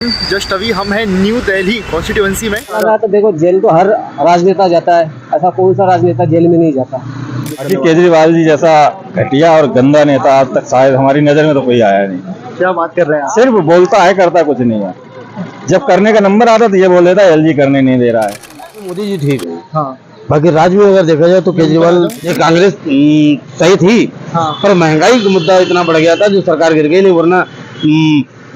Just अभी हम हैं न्यू दिल्ली कॉन्स्टिट्यूएंसी में। तो देखो जेल तो हर राजनेता जाता है, ऐसा कौन सा राजनेता जेल में नहीं जाता। केजरीवाल जी जैसा घटिया और गंदा नेता आज तक शायद हमारी नजर में तो कोई आया नहीं। क्या बात कर रहे हैं आप? सिर्फ बोलता है, करता कुछ नहीं है। जब करने का नंबर आता तो ये बोल देता है एलजी करने नहीं दे रहा है। मोदी जी ठीक है। हाँ। बाकी राज्य में अगर देखा जाए तो केजरीवाल ये कांग्रेस सही थी। हाँ। पर महंगाई का मुद्दा इतना बढ़ गया था जो सरकार गिर गई, नहीं वरना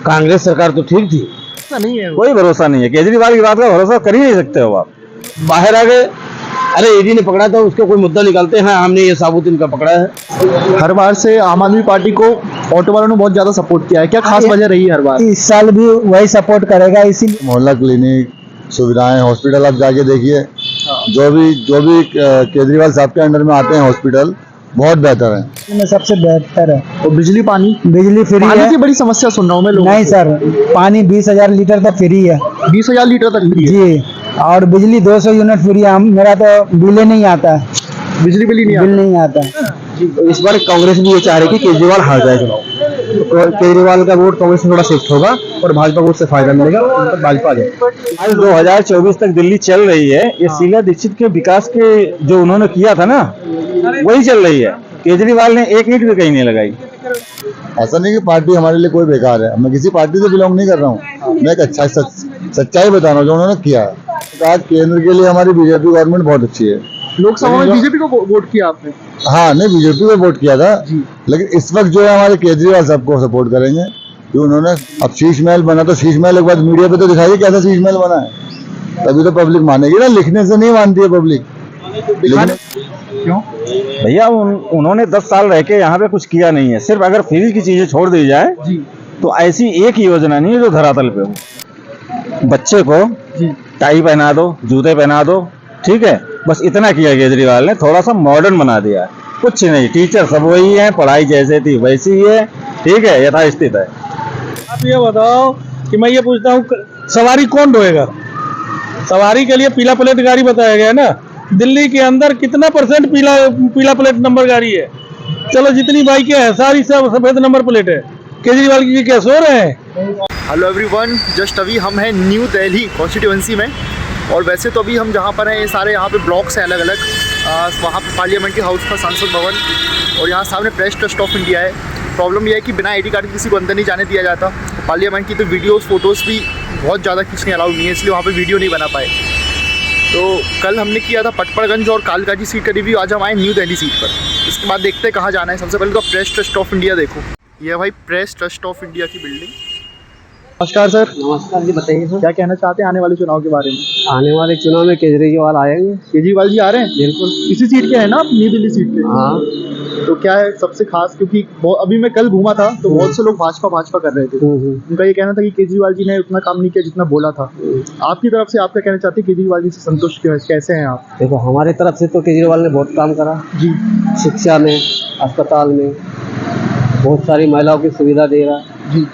कांग्रेस सरकार तो ठीक थी। ऐसा नहीं है, कोई भरोसा नहीं है केजरीवाल की बात का भरोसा कर ही नहीं सकते हो आप। बाहर आ गए, अरे ईडी ने पकड़ा था उसके कोई मुद्दा निकालते हैं, हमने ये साबुत इनका पकड़ा है। हर बार से आम आदमी पार्टी को ऑटो वालों ने बहुत ज्यादा सपोर्ट किया है, क्या खास वजह रही है हर बार? इस साल भी वही सपोर्ट करेगा, इसीलिए मोहल्ला क्लिनिक सुविधाएं, हॉस्पिटल आप जाके देखिए, जो भी केजरीवाल साहब के अंडर में आते हैं हॉस्पिटल बहुत बेहतर है। में सबसे बेहतर है। और बिजली बिजली फ्री पानी है। की बड़ी समस्या सुन रहा हूँ मैं लोगों नहीं से। सर, पानी 20,000 लीटर तक फ्री है 20,000 लीटर तक फ्री है। जी, और बिजली 200 यूनिट फ्री है। मेरा तो बिल ही नहीं आता है, बिजली बिल ही नहीं बिल आता। नहीं आता। तो इस बार कांग्रेस भी ये चाह रही है कि केजरीवाल हार जाए चुनाव, तो केजरीवाल का वोट कांग्रेस से थोड़ा शिफ्ट होगा और भाजपा को उससे फायदा मिलेगा, उन पर भाजपा आ जाए। आज 2024 तक दिल्ली चल रही है। ये शीला दीक्षित के विकास के जो उन्होंने किया था ना, वही चल रही है। केजरीवाल ने एक ईंट भी कहीं नहीं लगाई। ऐसा नहीं कि पार्टी हमारे लिए कोई बेकार है, मैं किसी पार्टी से बिलोंग नहीं कर रहा हूँ, मैं एक अच्छा सच्चाई बता रहा हूँ जो उन्होंने किया है। आज केंद्र के लिए हमारी बीजेपी गवर्नमेंट बहुत अच्छी है। लोकसभा में बीजेपी को वोट किया आपने? हाँ, नहीं बीजेपी को वोट किया था, लेकिन इस वक्त जो है हमारे केजरीवाल साहब को सपोर्ट करेंगे कि उन्होंने अब शीश महल बना, तो शीश महल एक बार मीडिया पे तो दिखाइए कैसा शीश महल बना है, तभी तो पब्लिक मानेगी ना। लिखने से नहीं मानती है पब्लिक। क्यों भैया उन्होंने 10 साल रह के यहाँ पे कुछ किया नहीं है। सिर्फ अगर फ्री की चीजें छोड़ दी जाए जी, तो ऐसी एक योजना नहीं है जो धरातल पे हो। बच्चे को जी, टाई पहना दो, जूते पहना दो, ठीक है, बस इतना किया केजरीवाल ने। थोड़ा सा मॉडर्न बना दिया है, कुछ नहीं। टीचर सब वही है, पढ़ाई जैसे थी वैसी ही है, ठीक है, यथास्थित है। आप ये बताओ कि मैं ये पूछता हूँ, सवारी कौन ढोएगा? सवारी के लिए पीला प्लेट गाड़ी बताया गया ना। दिल्ली के अंदर कितना % पीला प्लेट नंबर गाड़ी है? चलो जितनी बाइकें हैं सारी सब सफेद नंबर प्लेट है। केजरीवाल जी क्या सो रहे हैं? हेलो एवरीवन, जस्ट अभी हम हैं न्यू दिल्ली कॉन्स्टिट्यूएंसी में। और वैसे तो अभी हम जहाँ पर हैं ये सारे यहाँ पे ब्लॉक्स हैं अलग अलग। वहाँ पे पार्लियामेंट्री हाउस था, संसद भवन, और यहाँ सामने प्रेस ट्रस्ट ऑफ इंडिया है। प्रॉब्लम यह है कि बिना ID कार्ड किसी को अंदर नहीं जाने दिया जाता। पार्लियामेंट की तो वीडियोस फोटोज़ भी बहुत ज़्यादा खींचने अलाउड नहीं है, इसलिए वहाँ पे वीडियो नहीं बना पाए। तो कल हमने किया था पटपड़गंज और कालकाजी सीट का रिव्यू, आज हम आए न्यू दिल्ली सीट पर। इसके बाद देखते हैं कहाँ जाना है। सबसे पहले तो प्रेस ट्रस्ट ऑफ इंडिया देखो, ये भाई प्रेस ट्रस्ट ऑफ इंडिया की बिल्डिंग। नमस्कार सर। नमस्कार जी, बताइए सर। क्या कहना चाहते हैं आने वाले चुनाव के बारे में? आने वाले चुनाव में केजरीवाल आएंगे। केजरीवाल जी आ रहे हैं? बिल्कुल। इसी सीट के हैं ना आप, न्यू दिल्ली सीट के? हाँ। तो क्या है सबसे खास, क्योंकि अभी मैं कल घूमा था तो बहुत से लोग भाजपा कर रहे थे। उनका ये कहना था कि केजरीवाल जी ने उतना काम नहीं किया जितना बोला था। आपकी तरफ से आप क्या कहना चाहते हैं, केजरीवाल जी से संतुष्ट कैसे हैं आप? देखो, हमारी तरफ से तो केजरीवाल ने बहुत काम करा जी। शिक्षा में, अस्पताल में, बहुत सारी महिलाओं की सुविधा दे रहा है जी।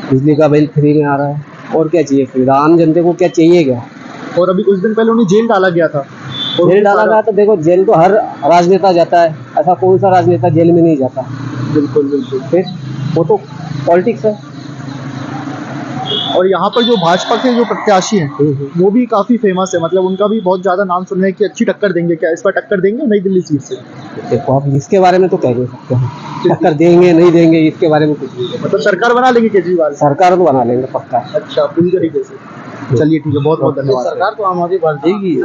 बिजली का बिल फ्री में आ रहा है। और क्या चाहिए सुविधा? आम जनता को क्या चाहिए क्या? और अभी कुछ दिन पहले उन्हें जेल डाला गया था। जेल डाला गया तो देखो, जेल तो हर राजनेता जाता है, ऐसा कौन सा राजनेता जेल में नहीं जाता। बिल्कुल बिल्कुल। फिर वो तो पॉलिटिक्स है। और यहाँ पर जो भाजपा के जो प्रत्याशी हैं वो भी काफी फेमस है, मतलब उनका भी बहुत ज्यादा नाम सुन रहे हैं कि अच्छी टक्कर देंगे। क्या इस बार टक्कर देंगे नई दिल्ली सीट से? देखो, आप इसके बारे में तो कह नहीं सकते हैं, टक्कर देंगे नहीं देंगे इसके बारे में कुछ नहीं। मतलब सरकार बना लेंगे केजरीवाल? सरकार तो बना लेंगे पक्का। अच्छा, पूरी तरीके से। चलिए ठीक है, बहुत बहुत धन्यवाद। सरकार तो आम आदमी पार्टी की है।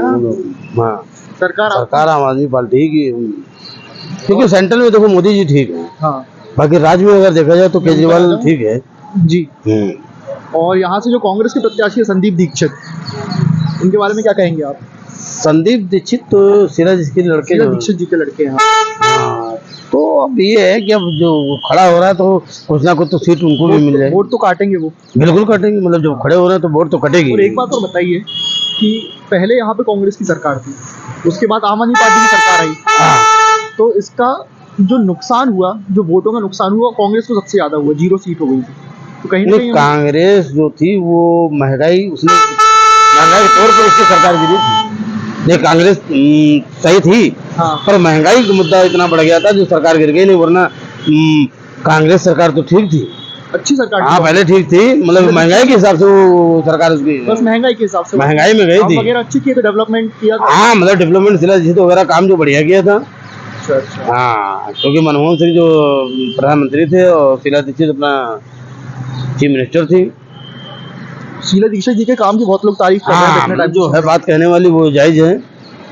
हाँ, सरकार आम आदमी पार्टी की, क्योंकि सेंट्रल में देखो मोदी जी ठीक है। हाँ। बाकी राज्य में अगर देखा जाए तो केजरीवाल ठीक है जी। और यहाँ से जो कांग्रेस के प्रत्याशी है संदीप दीक्षित, उनके बारे में क्या कहेंगे आप? संदीप दीक्षित तो शीला जी लड़के, दीक्षित जी के लड़के हैं। हाँ, तो अब ये है कि अब जो खड़ा हो रहा है तो कुछ ना कुछ तो सीट उनको भी मिल जाए। वोट तो काटेंगे वो? बिल्कुल काटेंगे, मतलब जब खड़े हो रहे हैं तो वोट तो कटेगी। और एक बात और बताइए कि पहले यहाँ पे कांग्रेस की सरकार थी, उसके बाद आम आदमी पार्टी की सरकार आई। हाँ। तो इसका जो नुकसान हुआ, जो वोटों का नुकसान हुआ, कांग्रेस को सबसे ज्यादा हुआ, 0 सीट हो गई थी। तो कहीं ना कहीं कांग्रेस जो थी वो महंगाई के तौर पर उसकी सरकार गिरी थी। ये कांग्रेस सही थी। हाँ। पर महंगाई का मुद्दा इतना बढ़ गया था जो सरकार गिर गई, नहीं वरना कांग्रेस सरकार तो ठीक थी। अच्छी सरकार हाँ थी। पहले ठीक थी, मतलब महंगाई के हिसाब से वो सरकार उसकी बस महंगाई के हिसाब से महंगाई में गई काम थी। वगैरह अच्छी की तो डेवलपमेंट किया था। हाँ मतलब डेवलपमेंट शिला जीत वगैरह काम जो बढ़िया किया था। अच्छा अच्छा। हाँ क्योंकि मनमोहन सिंह जो प्रधानमंत्री थे और शीला दीक्षित अपना चीफ मिनिस्टर थी। शीला दीक्षित जी के काम की बहुत लोग तारीफ कर रहे हैं हाँ इतने मतलब टाइम जो है बात कहने वाली वो जायज है,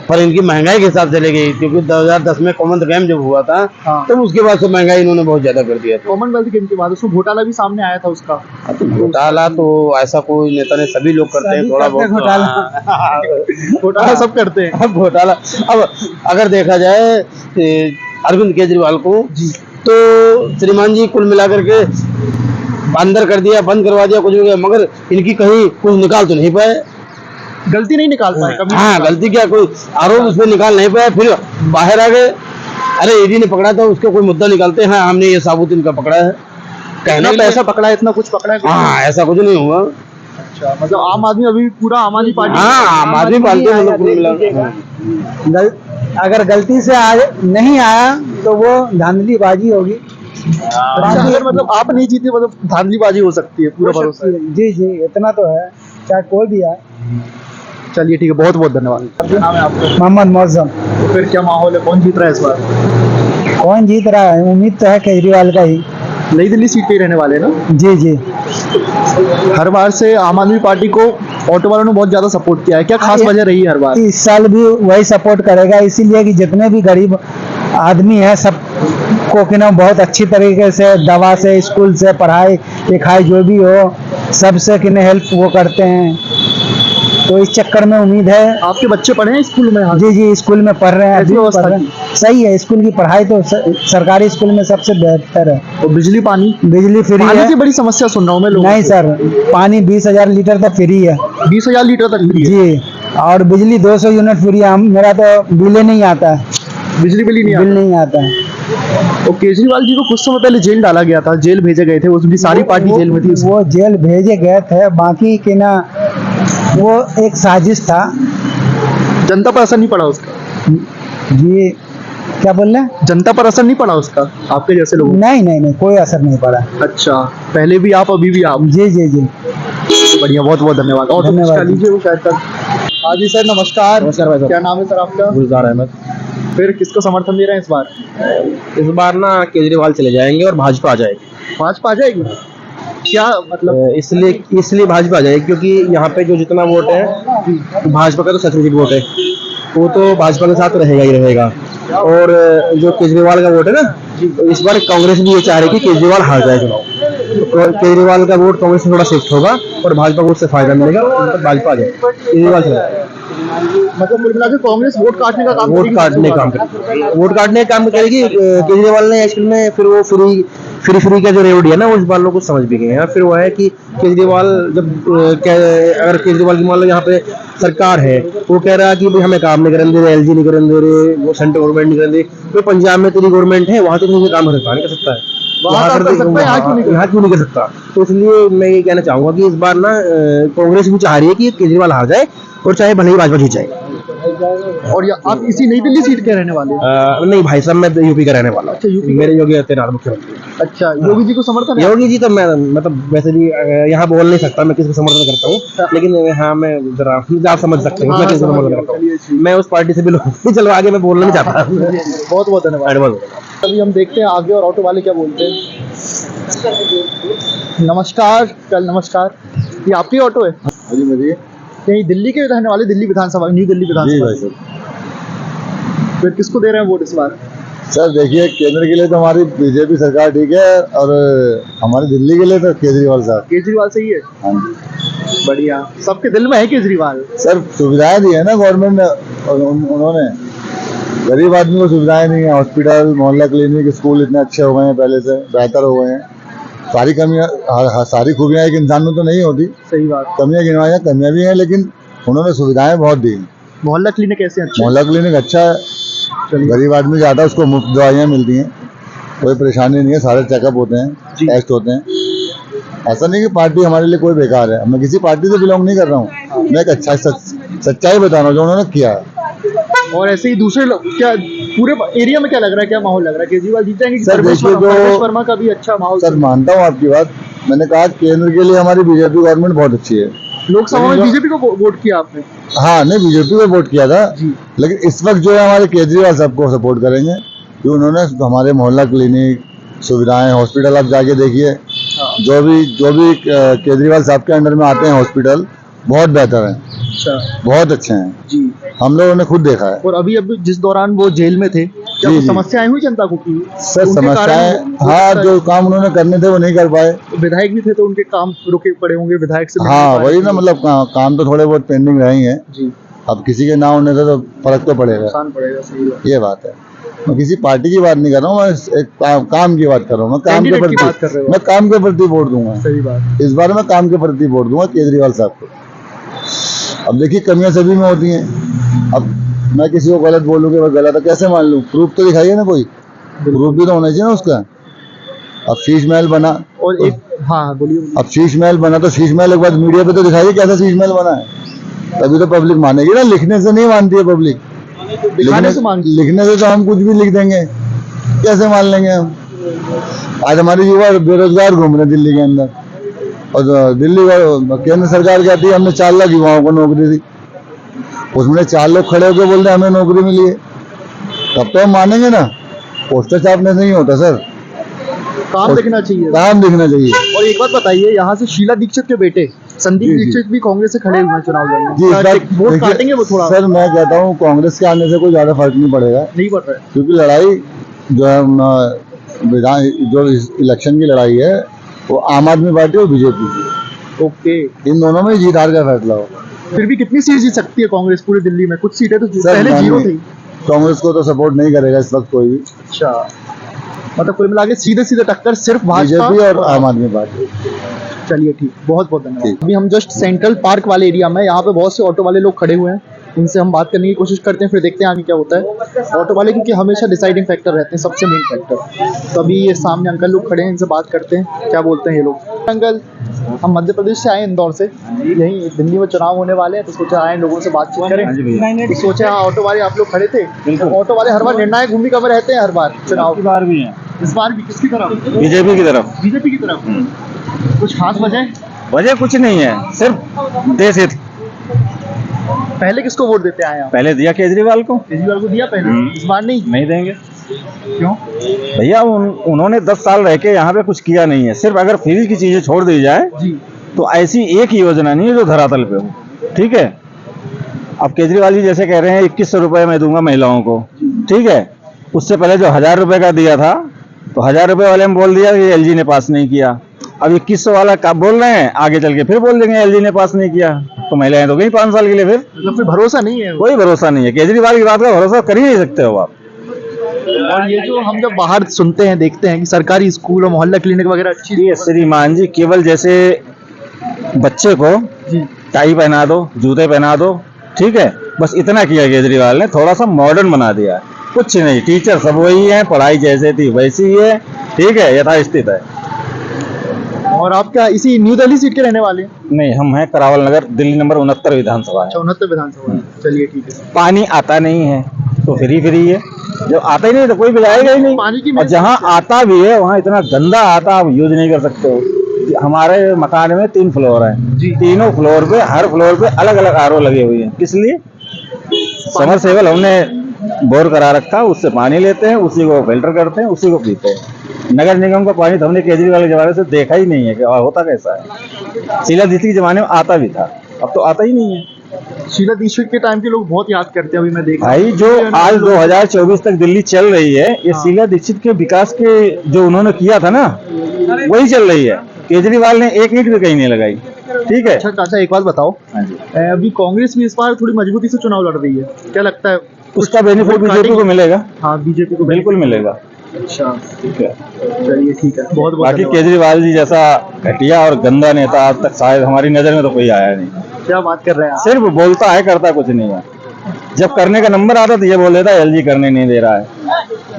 पर इनकी महंगाई के हिसाब से ले गई, क्योंकि 2010 में कॉमनवेल्थ गेम जब हुआ था हाँ। तब उसके बाद से महंगाई इन्होंने बहुत ज्यादा कर दिया था। कॉमनवेल्थ गेम के बाद उसमें घोटाला भी सामने आया था उसका। घोटाला तो ऐसा कोई नेता ने, सभी लोग करते हैं थोड़ा बहुत घोटाला। घोटाला सब करते हैं। अब घोटाला, अब अगर देखा जाए अरविंद केजरीवाल को तो श्रीमान जी कुल मिलाकर के अंदर कर दिया, बंद करवा दिया, कुछ भी किया, मगर इनकी कहीं कुछ निकाल तो नहीं पाए। गलती नहीं निकाल पाए कभी। हाँ गलती क्या, कोई आरोप उसमें निकाल नहीं पाए, फिर बाहर आ गए। अरे ईडी ने पकड़ा था, उसका कोई मुद्दा निकालते हैं, हाँ हमने ये साबुत इनका पकड़ा है, इतना कहने पैसा पकड़ा है, इतना कुछ पकड़ा है। हाँ ऐसा कुछ नहीं हुआ। अच्छा मतलब आम आदमी अभी पूरा आम आदमी पार्टी। हाँ आम आदमी पार्टी मतलब कुल मिला अगर गलती से नहीं आया तो वो धांधलीबाजी होगी। अच्छा, अगर मतलब आप नहीं जीते मतलब धांधलीबाजी हो सकती है, पूरा भरोसा है। जी जी इतना तो है, चाहे कोई भी आए। चलिए ठीक है, बहुत बहुत धन्यवाद। क्या नाम है आपका? मोहम्मद मौसम। तो फिर क्या माहौल है, कौन जीत रहा है इस बार? कौन जीत रहा है, उम्मीद तो है केजरीवाल का ही। नई दिल्ली सीट पे ही रहने वाले हैं ना? जी जी हर बार से आम आदमी पार्टी को ऑटो वालों ने बहुत ज्यादा सपोर्ट किया है, क्या खास वजह रही है हर बार? इस साल भी वही सपोर्ट करेगा, इसीलिए कि जितने भी गरीब आदमी हैं सब को कि ना बहुत अच्छी तरीके से दवा से, स्कूल से, पढ़ाई लिखाई जो भी हो सबसे कि हेल्प वो करते हैं, तो इस चक्कर में उम्मीद है। आपके बच्चे पढ़े हैं स्कूल में? हाँ जी जी स्कूल में पढ़ रहे हैं, कैसी अभी व्यवस्था पढ़ रहे हैं। सही है, स्कूल की पढ़ाई तो सरकारी स्कूल में सबसे बेहतर है। और बिजली पानी? बिजली फ्री पानी है। की बड़ी समस्या सुन रहा हूँ मैं लोगों नहीं से। सर, पानी 20,000 लीटर तक फ्री है। 20,000 लीटर तक फ्री है? जी, और बिजली 200 यूनिट फ्री है। मेरा तो बिल ही नहीं आता है, बिजली बिल ही नहीं बिल आता? नहीं आता है। और केजरीवाल जी को कुछ समय पहले जेल डाला गया था, जेल भेजे गए थे, उसकी सारी पार्टी जेल में थी। वो जेल भेजे गए थे, बाकी के ना वो एक साजिश था। जनता पर असर नहीं पड़ा उसका? जी क्या बोल रहे हैं? जनता पर असर नहीं पड़ा उसका आपके जैसे लोगों? नहीं नहीं नहीं, कोई असर नहीं पड़ा। अच्छा, पहले भी आप अभी भी आप। जी जी जी बढ़िया, बहुत बहुत धन्यवाद। और धन्यवाद। तो लीजिए वो शायद तक। हाँ जी सर, नमस्कार। नमस्कार भाई साहब। क्या नाम है सर आपका? गुलजार अहमद। फिर किसको समर्थन दे रहे हैं इस बार? इस बार ना केजरीवाल चले जाएंगे और भाजपा आ जाएगी। भाजपा आ जाएगी? क्या मतलब? इसलिए भाजपा आ जाएगी क्योंकि यहाँ पे जो जितना वोट है भाजपा का तो सर्टिफिकेट वोट है, वो तो भाजपा के साथ रहेगा ही रहेगा। और जो केजरीवाल का वोट है ना, तो इस बार कांग्रेस भी ये चाह रही है कि केजरीवाल हार जाए चुनाव, तो केजरीवाल का वोट कांग्रेस में थोड़ा शिफ्ट होगा और भाजपा को उससे फायदा मिलेगा, तो भाजपा आ जाए, केजरीवाल चला जाए। मतलब कुल मिला के कांग्रेस वोट काटने का काम वोट करेगी? काटने का काम करेगी, वोट काटने का काम करेगी। केजरीवाल ने एक्चुअल में फिर वो फ्री का जो रेवड़ी है ना, वो इस बार लोग कुछ समझ भी गए हैं। फिर वो है कि केजरीवाल जब अगर केजरीवाल की मान लो यहाँ पे सरकार है, वो कह रहा है कि भाई हमें काम नहीं करने दे रहे, एलजी नहीं करने दे रहे, वो सेंट्रल गवर्नमेंट नहीं करने दे, तो पंजाब में तेरी गवर्नमेंट है, वहाँ तो तुझे काम नहीं कर सकता है, वहाँ कर सकता है, यहाँ क्यों नहीं कर सकता। तो इसलिए मैं ये कहना चाहूंगा कि इस बार ना कांग्रेस भी चाह रही है कि केजरीवाल हार जाए और चाहे भले ही भाजपा जीत जाए। और आप इसी नई दिल्ली सीट के रहने वाले हैं? नहीं भाई साहब, मैं यूपी का रहने वाला हूँ। अच्छा, यूपी का? मेरे योगी आदित्यनाथ मुख्यमंत्री। अच्छा, योगी जी को समर्थन है? योगी जी तो मैं मतलब वैसे भी यहाँ बोल नहीं सकता मैं किसको समर्थन करता हूँ, लेकिन हाँ मैं जरा आप समझ सकते हैं मैं किसको समर्थन करता हूँ। मैं उस पार्टी से बिल्कुल चलो आगे मैं बोलना नहीं चाहता। बहुत बहुत धन्यवाद। अभी हम देखते हैं आगे और ऑटो वाले क्या बोलते हैं। नमस्कार, कल नमस्कार। ये आपकी ऑटो है? हाँ जी मेरी। यही दिल्ली के रहने वाले, दिल्ली विधानसभा, न्यू दिल्ली जी विधानसभा? भाई साहब। फिर किसको दे रहे हैं वोट इस बार? सर देखिए, केंद्र के लिए तो हमारी बीजेपी सरकार ठीक है, और हमारी दिल्ली के लिए तो केजरीवाल साहब। केजरीवाल सही है? हाँ जी। बढ़िया, सबके दिल में है केजरीवाल। सर सुविधाएं दी है ना गवर्नमेंट ने, और उन्होंने गरीब आदमी को सुविधाएं नहीं है। हॉस्पिटल, मोहल्ला क्लिनिक, स्कूल इतने अच्छे हो गए हैं, पहले से बेहतर हो गए हैं। सारी कमियां, सारी खूबियां एक इंसान में तो नहीं होती, सही बात। कमियां गिनवाई हैं, कमियां भी हैं, लेकिन उन्होंने सुविधाएं बहुत दी हैं। मोहल्ला क्लिनिक कैसे अच्छे? मोहल्ला क्लिनिक अच्छा है, चलिए। गरीब आदमी जाता है, उसको मुफ्त दवाइयाँ मिलती हैं, कोई परेशानी नहीं है, सारे चेकअप होते हैं, जी। टेस्ट होते हैं। ऐसा नहीं कि पार्टी हमारे लिए कोई बेकार है, मैं किसी पार्टी से बिलोंग नहीं कर रहा हूँ, मैं एक अच्छा सच्चाई बता रहा हूँ जो उन्होंने किया है। और ऐसे ही दूसरे लोग, क्या पूरे एरिया में क्या लग रहा है, क्या माहौल लग रहा है? केजरीवाल जीत जाएंगे कि सर परवेश देखिए, परवेश वर्मा का भी अच्छा माहौल? सर मानता हूँ आपकी बात, मैंने कहा केंद्र के लिए हमारी बीजेपी गवर्नमेंट बहुत अच्छी है। लोकसभा में बीजेपी को वोट किया आपने? हाँ, नहीं बीजेपी को वोट किया था जी। लेकिन इस वक्त जो है हमारे केजरीवाल साहब को सपोर्ट करेंगे कि उन्होंने हमारे मोहल्ला क्लिनिक सुविधाएं हॉस्पिटल आप जाके देखिए, जो भी केजरीवाल साहब के अंडर में आते हैं हॉस्पिटल बहुत बेहतर हैं, अच्छा बहुत अच्छे हैं जी। हम लोगों ने खुद देखा है। और अभी जिस दौरान वो जेल में थे, क्या जी, कुछ जी। समस्याएं हुई जनता को की? सर उनके समस्याएं, कारण वो हाँ सकता जो काम उन्होंने करने थे वो नहीं कर पाए। है। विधायक भी थे तो उनके काम रुके पड़े होंगे, विधायक से मिल नहीं हाँ पा वही रहे ना, थे। मतलब काम तो थोड़े बहुत पेंडिंग रहे ही हैं। जी, अब किसी के ना होने से तो फर्क तो पड़ेगा, नुकसान पड़ेगा, सही बात। ये बात है। मैं किसी पार्टी की बात नहीं कर रहा हूँ, मैं एक काम की बात कर रहा हूँ। मैं काम के कैंडिडेट की बात कर रहे प्रति हो। मैं काम के प्रति वोट दूंगा, सही बात। इस बार मैं काम के प्रति वोट दूंगा केजरीवाल साहब को। अब देखिए कमियां सभी में होती हैं, अब मैं किसी को गलत बोलूँगी, मैं गलत है कैसे मान लूँ? प्रूफ तो दिखाइए ना, कोई प्रूफ भी तो होना चाहिए ना उसका। अब शीश महल बना, और एक हाँ बोलिए। अब शीश महल बना तो शीश महल एक बार मीडिया पे तो दिखाइए कैसा शीश महल बना है, तभी तो पब्लिक मानेगी ना। लिखने से नहीं मानती है पब्लिक, दिखाने से मांगती लिखने से तो हम कुछ भी लिख देंगे, कैसे मान लेंगे हम? आज हमारे युवा बेरोजगार घूम रहे दिल्ली के अंदर, और दिल्ली केंद्र सरकार कहती है हमने 4 लाख युवाओं को नौकरी दी, उसमें 4 लोग खड़े होकर बोल रहे हमें नौकरी मिली है, तब तो हम मानेंगे ना। पोस्टर छापने से नहीं होता सर, काम दिखना चाहिए। काम दिखना चाहिए। और एक बात बताइए, यहाँ से शीला दीक्षित के बेटे संदीप जी, जी। दीक्षित भी कांग्रेस से खड़े हुए हैं चुनाव लड़ने। जी, इस बार वोट देखिए, काटेंगे वो थोड़ा? सर मैं कहता हूँ कांग्रेस के आने से कोई ज्यादा फर्क नहीं पड़ेगा, नहीं पड़ रहा है। क्योंकि लड़ाई जो है जो इस इलेक्शन की लड़ाई है वो आम आदमी पार्टी और बीजेपी की, ओके। इन दोनों में ही जीत हार का फैसला हो। फिर भी कितनी सीट जीत सकती है कांग्रेस पूरी दिल्ली में? कुछ सीटें तो सर, पहले मैं 0 नहीं- थी। कांग्रेस को तो सपोर्ट नहीं करेगा इस वक्त कोई भी, अच्छा, मतलब कुल मिला के सीधे सीधे टक्कर सिर्फ भाजपा बीजेपी और आम आदमी पार्टी। चलिए ठीक, बहुत बहुत धन्यवाद। ठीक। अभी हम जस्ट सेंट्रल पार्क वाले एरिया में, यहाँ पे बहुत से ऑटो वाले लोग खड़े हुए हैं, इनसे हम बात करने की कोशिश करते हैं, फिर देखते हैं आगे क्या होता है। ऑटो वाले क्योंकि हमेशा डिसाइडिंग फैक्टर रहते हैं, सबसे मेन फैक्टर। तो अभी ये सामने अंकल लोग खड़े हैं, इनसे बात करते हैं क्या बोलते हैं ये लोग। अंकल, हम मध्य प्रदेश से आए, इंदौर से, यहीं दिल्ली में चुनाव होने वाले हैं तो सोचा आए लोगों से बातचीत करें। तो सोचा ऑटो वाले आप लोग खड़े थे, ऑटो वाले हर बार निर्णायक भूमिका में रहते हैं, हर बार चुनाव। बार भी है, इस बार भी किसकी तरफ? बीजेपी की तरफ। बीजेपी की तरफ। कुछ खास वजह? वजह कुछ नहीं है, सिर्फ देश हित। पहले किसको वोट देते आए आप? पहले दिया केजरीवाल को, केजरीवाल को दिया पहले, इस बार नहीं देंगे। क्यों? भैया उन्होंने 10 साल रह के यहाँ पे कुछ किया नहीं है। सिर्फ अगर फ्री की चीजें छोड़ दी जाए जी, तो ऐसी एक ही योजना नहीं है जो धरातल पे हो, ठीक है। अब केजरीवाल जी जैसे कह रहे हैं 2100 रुपए मैं दूंगा महिलाओं को, ठीक है। उससे पहले जो 1000 रुपए का दिया था तो 1000 रुपए वाले में बोल दिया कि एलजी ने पास नहीं किया। अब 2100 वाला कब बोल रहे हैं, आगे चल के फिर बोल देंगे एलजी ने पास नहीं किया, तो महिलाएं तो गई 5 साल के लिए। फिर मतलब फिर भरोसा नहीं है। कोई भरोसा नहीं है, केजरीवाल की बात का भरोसा कर ही नहीं सकते हो आप। और ये जो हम जब बाहर सुनते हैं, देखते हैं कि सरकारी स्कूल और मोहल्ला क्लिनिक वगैरह अच्छी ये श्रीमान जी केवल जैसे बच्चे को जी, टाई पहना दो, जूते पहना दो, ठीक है, बस इतना किया केजरीवाल ने। थोड़ा सा मॉडर्न बना दिया, कुछ नहीं। टीचर सब वही है, पढ़ाई जैसे थी वैसी ही है, ठीक है, यथास्थित है। और आप क्या इसी न्यू दिल्ली सीट के रहने वाले हैं? नहीं, हम हैं करावल नगर, दिल्ली नंबर 69 विधानसभा है। 69 विधानसभा है। चलिए ठीक है। पानी आता नहीं है तो फ्री है, जब आता ही नहीं तो कोई बिलाएगा ही नहीं। पानी की और जहाँ आता भी है वहाँ इतना गंदा आता, आप यूज नहीं कर सकते हो। हमारे मकान में 3 फ्लोर हैं जी। तीनों फ्लोर पे, हर फ्लोर पे अलग अलग आरओ लगे हुए हैं। किस लिए? समरसेबल हमने बोर करा रखा, उससे पानी लेते हैं, उसी को फिल्टर करते हैं, उसी को पीते हैं। नगर निगम का पानी तो हमने केजरीवाल के जमाने से देखा ही नहीं है कि होता कैसा है। शीला दीक्षित के जमाने में आता भी था, अब तो आता ही नहीं है। शीला दीक्षित के टाइम के लोग बहुत याद करते हैं, अभी मैं देख रहा हूँ। भाई जो आज 2024 तक दिल्ली चल रही है, ये शीला दीक्षित के विकास के जो उन्होंने किया था ना, वही चल रही है। केजरीवाल ने एक ईंट भी कहीं नहीं लगाई, ठीक है। अच्छा चाचा, एक बात बताओ, हाँ जी। अभी कांग्रेस भी इस बार थोड़ी मजबूती से चुनाव लड़ रही है, क्या लगता है? उसका बेनिफिट बीजेपी को मिलेगा, हाँ, बीजेपी को बिल्कुल मिलेगा। अच्छा, ठीक है। चलिए ठीक है, बहुत बहुत बाकी धन्यवाद। केजरीवाल जी जैसा घटिया और गंदा नेता आज तक शायद हमारी नजर में तो कोई आया नहीं। क्या बात कर रहे हैं आप? सिर्फ बोलता है, करता कुछ नहीं है। जब करने का नंबर आता तो ये बोल देता है एलजी करने नहीं दे रहा है।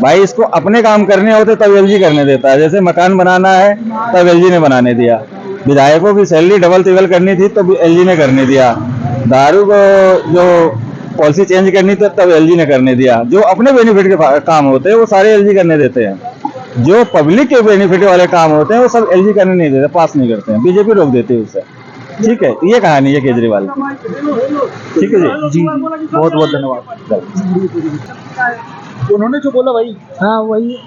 भाई इसको अपने काम करने होते तब एलजी करने देता है। जैसे मकान बनाना है तब एलजी ने बनाने दिया, विधायकों की सैलरी डबल तिबल करनी थी तब एलजी ने करने दिया, दारू को जो पॉलिसी चेंज करनी थी तब एलजी ने करने दिया। जो अपने बेनिफिट के काम होते हैं वो सारे एलजी करने देते हैं। जो पब्लिक के बेनिफिट वाले काम होते हैं वो सब एलजी करने नहीं देते, पास नहीं करते हैं, बीजेपी रोक देती है उससे। ठीक है, ये कहानी है केजरीवाल की। ठीक है जी, जी बहुत बहुत धन्यवाद। उन्होंने जो बोला भाई, हाँ वही,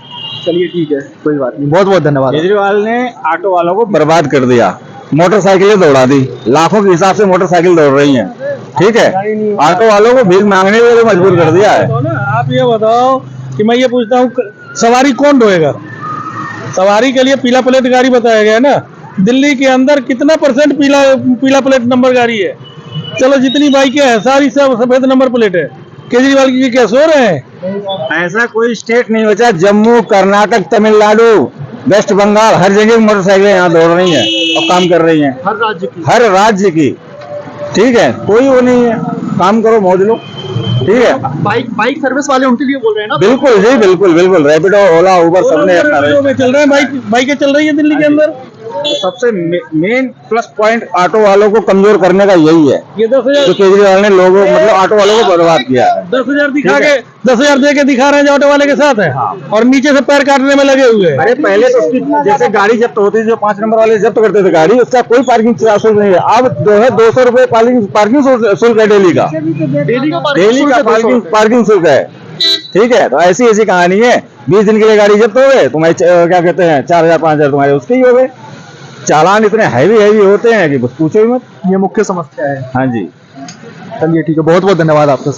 चलिए ठीक है, कोई बात नहीं, बहुत बहुत धन्यवाद। केजरीवाल ने ऑटो वालों को बर्बाद कर दिया, मोटरसाइकिलें दौड़ा दी, लाखों के हिसाब से मोटरसाइकिल दौड़ रही हैं। ठीक है, ऑटो वालों को भीख मांगने के लिए मजबूर कर दिया है। तो ना आप ये बताओ कि मैं ये पूछता हूँ, सवारी कौन ढोएगा? सवारी के लिए पीला प्लेट गाड़ी बताया गया है ना। दिल्ली के अंदर कितना % पीला प्लेट नंबर गाड़ी है? चलो जितनी बाइकें हैं सारी सब सफेद नंबर प्लेट है। केजरीवाल की क्या सो रहे हैं? ऐसा कोई स्टेट नहीं बचा, जम्मू, कर्नाटक, तमिलनाडु, वेस्ट बंगाल, हर जगह मोटरसाइकिलें यहाँ दौड़ रही हैं और काम कर रही हैं, हर राज्य की। ठीक है, कोई वो नहीं है, काम करो, मौज लो। ठीक है, बाइक सर्विस वाले उनके लिए बोल रहे हैं ना। बिल्कुल जी, बिल्कुल बिल्कुल, रैपिडो, ओला, उबर सबने अपना में चल रहे हैं, बाइकें चल रही है दिल्ली के अंदर। सबसे मेन प्लस पॉइंट ऑटो वालों को कमजोर करने का यही है। ये 10,000 तो केजरीवाल ने लोगों मतलब ऑटो वालों को बर्बाद किया है। 10,000 दिखा के 10,000 दे के दिखा रहे हैं जो ऑटो वाले के साथ है, और नीचे से पैर काटने में लगे हुए हैं। अरे पहले तो उसकी जैसे गाड़ी जब्त होती थी, जो 5 नंबर वाले जब्त करते थे गाड़ी, उसका कोई पार्किंग शुल्क नहीं है। अब जो है 200 रुपए पार्किंग शुल्क है डेली का, पार्किंग शुल्क है। ठीक है, तो ऐसी ऐसी कहानी है। 20 दिन के लिए गाड़ी जब्त हो गए, तुम्हारे क्या कहते हैं 4,000 5,000 तुम्हारे उसके ही हो गए। चालान इतने हैवी होते हैं कि बस पूछो ही मत। ये मुख्य समस्या है। हाँ जी, चलिए ठीक है, बहुत बहुत धन्यवाद आपका।